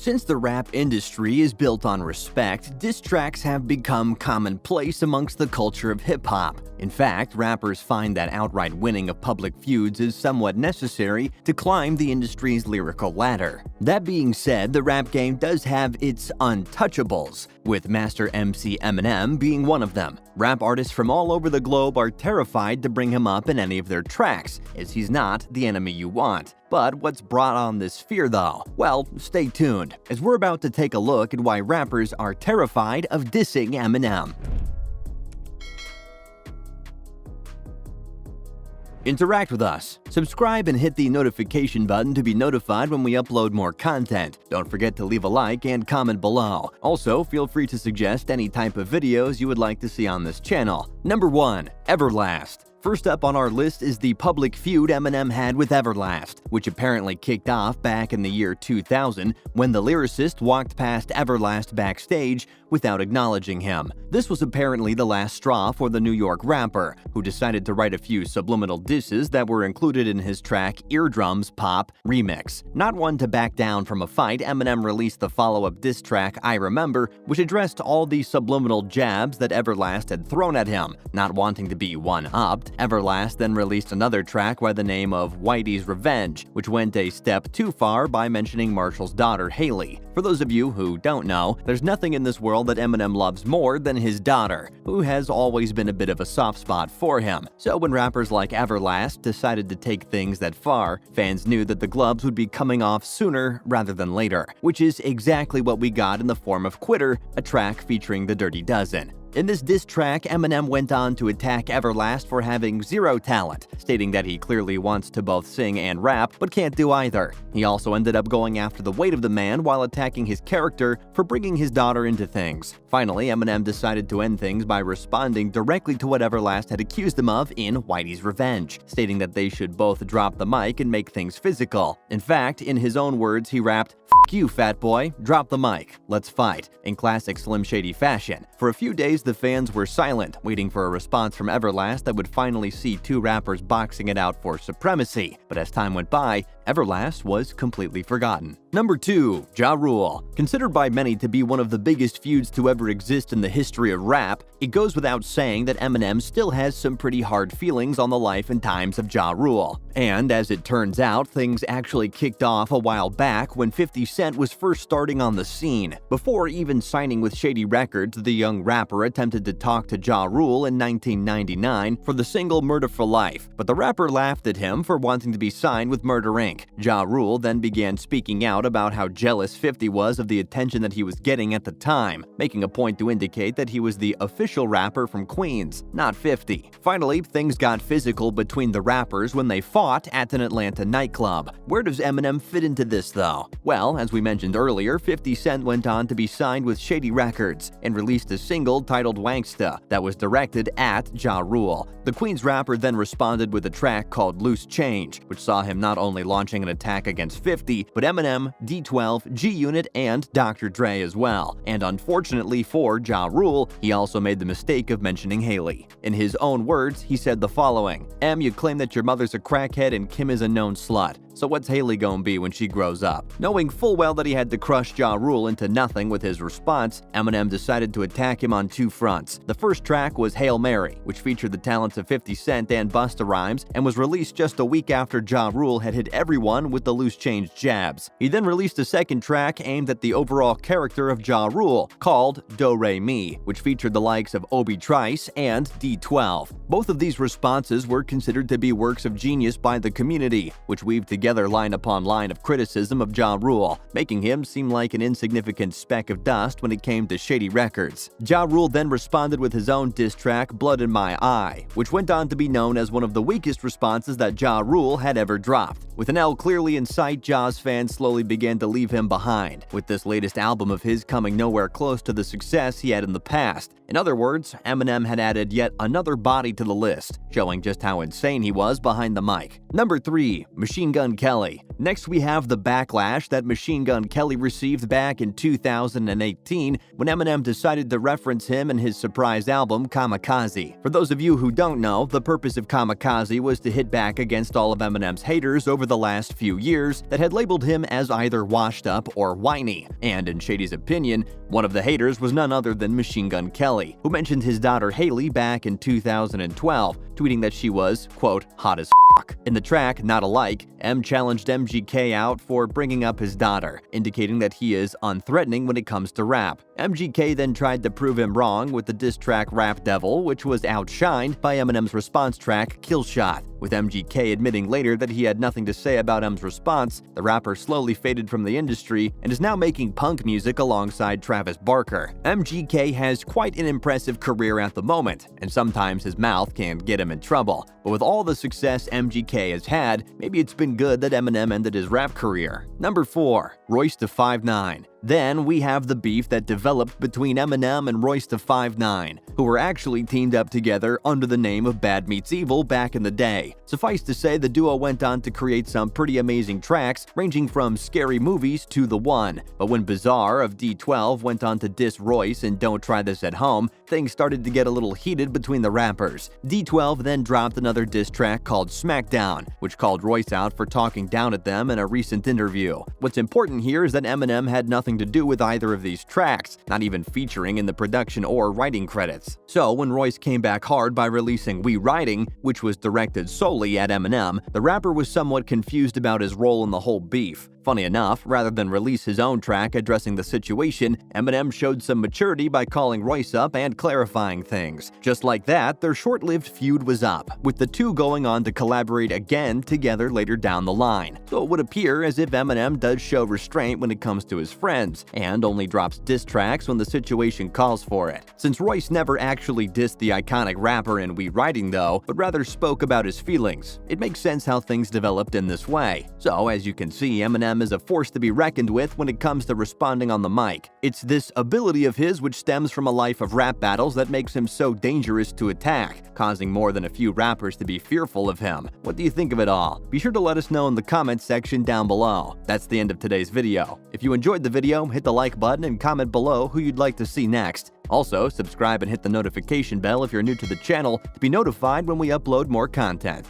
Since the rap industry is built on respect, diss tracks have become commonplace amongst the culture of hip-hop. In fact, rappers find that outright winning of public feuds is somewhat necessary to climb the industry's lyrical ladder. That being said, the rap game does have its untouchables, with master MC Eminem being one of them. Rap artists from all over the globe are terrified to bring him up in any of their tracks, as he's not the enemy you want. But what's brought on this fear though? Well, stay tuned, as we're about to take a look at why rappers are terrified of dissing Eminem. Interact with us. Subscribe and hit the notification button to be notified when we upload more content. Don't forget to leave a like and comment below. Also, feel free to suggest any type of videos you would like to see on this channel. Number 1. Everlast. First up on our list is the public feud Eminem had with Everlast, which apparently kicked off back in the year 2000 when the lyricist walked past Everlast backstage without acknowledging him. This was apparently the last straw for the New York rapper, who decided to write a few subliminal disses that were included in his track Eardrums Pop Remix. Not one to back down from a fight, Eminem released the follow-up diss track I Remember, which addressed all the subliminal jabs that Everlast had thrown at him. Not wanting to be one-upped, Everlast then released another track by the name of Whitey's Revenge, which went a step too far by mentioning Marshall's daughter Haley. For those of you who don't know, there's nothing in this world that Eminem loves more than his daughter, who has always been a bit of a soft spot for him. So when rappers like Everlast decided to take things that far, fans knew that the gloves would be coming off sooner rather than later, which is exactly what we got in the form of Quitter, a track featuring the Dirty Dozen. In this diss track, Eminem went on to attack Everlast for having zero talent, stating that he clearly wants to both sing and rap, but can't do either. He also ended up going after the weight of the man while attacking his character for bringing his daughter into things. Finally, Eminem decided to end things by responding directly to what Everlast had accused him of in Whitey's Revenge, stating that they should both drop the mic and make things physical. In fact, in his own words, he rapped, "F you, fat boy, drop the mic, let's fight," in classic Slim Shady fashion. For a few days, the fans were silent, waiting for a response from Everlast that would finally see two rappers boxing it out for supremacy. But as time went by, Everlast was completely forgotten. Number 2. Ja Rule. Considered by many to be one of the biggest feuds to ever exist in the history of rap, it goes without saying that Eminem still has some pretty hard feelings on the life and times of Ja Rule. And as it turns out, things actually kicked off a while back when 50 Cent was first starting on the scene. Before even signing with Shady Records, the young rapper attempted to talk to Ja Rule in 1999 for the single Murder for Life, but the rapper laughed at him for wanting to be signed with Murder Inc. Ja Rule then began speaking out about how jealous 50 was of the attention that he was getting at the time, making a point to indicate that he was the official rapper from Queens, not 50. Finally, things got physical between the rappers when they fought at an Atlanta nightclub. Where does Eminem fit into this though? Well, as we mentioned earlier, 50 Cent went on to be signed with Shady Records and released a single titled Wanksta that was directed at Ja Rule. The Queens rapper then responded with a track called Loose Change, which saw him not only launching an attack against 50, but Eminem, D12, G-Unit, and Dr. Dre as well. And unfortunately for Ja Rule, he also made the mistake of mentioning Haley. In his own words, he said the following: "Em, you claim that your mother's a crackhead and Kim is a known slut. So what's Haley gonna be when she grows up?" Knowing full well that he had to crush Ja Rule into nothing with his response, Eminem decided to attack him on two fronts. The first track was Hail Mary, which featured the talents of 50 Cent and Busta Rhymes, and was released just a week after Ja Rule had hit everyone with the loose change jabs. He then released a second track aimed at the overall character of Ja Rule, called Do Re Mi, which featured the likes of Obi Trice and D12. Both of these responses were considered to be works of genius by the community, which weaved together line upon line of criticism of Ja Rule, making him seem like an insignificant speck of dust when it came to Shady Records. Ja Rule then responded with his own diss track, Blood in My Eye, which went on to be known as one of the weakest responses that Ja Rule had ever dropped. With an L clearly in sight, Ja's fans slowly began to leave him behind, with this latest album of his coming nowhere close to the success he had in the past. In other words, Eminem had added yet another body to the list, showing just how insane he was behind the mic. Number 3. Machine Gun Gun Kelly. Next, we have the backlash that Machine Gun Kelly received back in 2018 when Eminem decided to reference him in his surprise album Kamikaze. For those of you who don't know, the purpose of Kamikaze was to hit back against all of Eminem's haters over the last few years that had labeled him as either washed up or whiny. And in Shady's opinion, one of the haters was none other than Machine Gun Kelly, who mentioned his daughter Haley back in 2012, tweeting that she was, quote, hot as fuck. In the track Not Alike, M challenged MGK out for bringing up his daughter, indicating that he is unthreatening when it comes to rap. MGK then tried to prove him wrong with the diss track Rap Devil, which was outshined by Eminem's response track Kill Shot. With MGK admitting later that he had nothing to say about M's response, the rapper slowly faded from the industry and is now making punk music alongside Travis Barker. MGK has quite an impressive career at the moment, and sometimes his mouth can get him in trouble. But with all the success MGK has had, maybe it's been good that Eminem ended his rap career. Number 4. Royce da 5'9". Then we have the beef that developed between Eminem and Royce da 5'9", who were actually teamed up together under the name of Bad Meets Evil back in the day. Suffice to say, the duo went on to create some pretty amazing tracks, ranging from Scary Movies to The One. But when Bizarre of D12 went on to diss Royce and Don't Try This at Home, things started to get a little heated between the rappers. D12 then dropped another diss track called Smackdown, which called Royce out for talking down at them in a recent interview. What's important here is that Eminem had nothing to do with either of these tracks, not even featuring in the production or writing credits. So when Royce came back hard by releasing We Riding, which was directed solely at Eminem, the rapper was somewhat confused about his role in the whole beef. Funny enough, rather than release his own track addressing the situation, Eminem showed some maturity by calling Royce up and clarifying things. Just like that, their short-lived feud was up, with the two going on to collaborate again together later down the line. So it would appear as if Eminem does show restraint when it comes to his friends, and only drops diss tracks when the situation calls for it. Since Royce never actually dissed the iconic rapper in We Riding though, but rather spoke about his feelings, it makes sense how things developed in this way. So as you can see, Eminem is a force to be reckoned with when it comes to responding on the mic. It's this ability of his which stems from a life of rap battles that makes him so dangerous to attack, causing more than a few rappers to be fearful of him. What do you think of it all? Be sure to let us know in the comments section down below. That's the end of today's video. If you enjoyed the video, hit the like button and comment below who you'd like to see next. Also, subscribe and hit the notification bell if you're new to the channel to be notified when we upload more content.